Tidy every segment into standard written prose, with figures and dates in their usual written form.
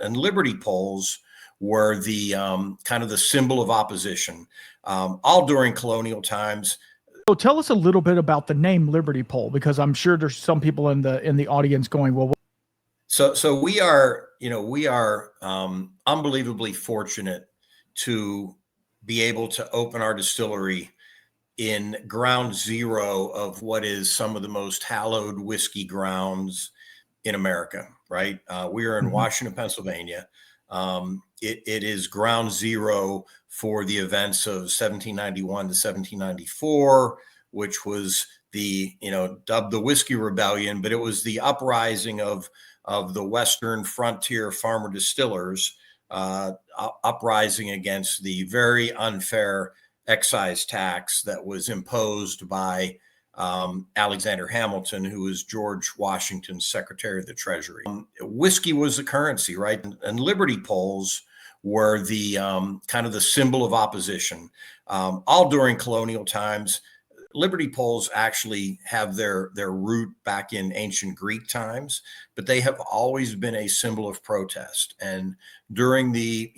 and Liberty poles were the kind of the symbol of opposition, all during colonial times. So tell us a little bit about the name Liberty Pole, because I'm sure there's some people in the audience going, well. So we are, unbelievably fortunate to be able to open our distillery in ground zero of what is some of the most hallowed whiskey grounds in America, right? We are in Washington, Pennsylvania. It is ground zero for the events of 1791 to 1794, which was the, dubbed the Whiskey Rebellion, but it was the uprising of the Western frontier farmer distillers, uprising against the very unfair excise tax that was imposed by Alexander Hamilton, who was George Washington's Secretary of the Treasury. Whiskey was the currency, right? And Liberty poles were the kind of the symbol of opposition, all during colonial times. Liberty poles actually have their root back in ancient Greek times, but they have always been a symbol of protest. And during the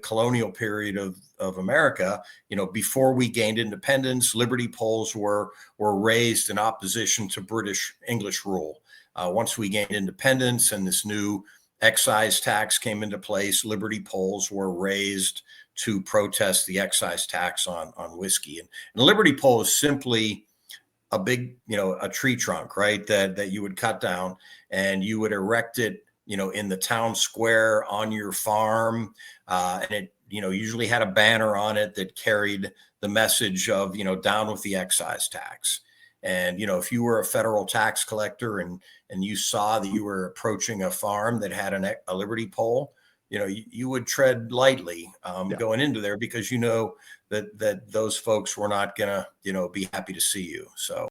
colonial period of America, before we gained independence, Liberty poles were raised in opposition to British English rule. Once we gained independence and this new excise tax came into place, Liberty poles were raised to protest the excise tax on whiskey. And Liberty pole is simply a big, a tree trunk, right? That you would cut down and you would erect it, in the town square on your farm. And it, usually had a banner on it that carried the message of, down with the excise tax. And, if you were a federal tax collector and you saw that you were approaching a farm that had a Liberty pole, you would tread lightly going into there, because that those folks were not gonna, be happy to see you. So.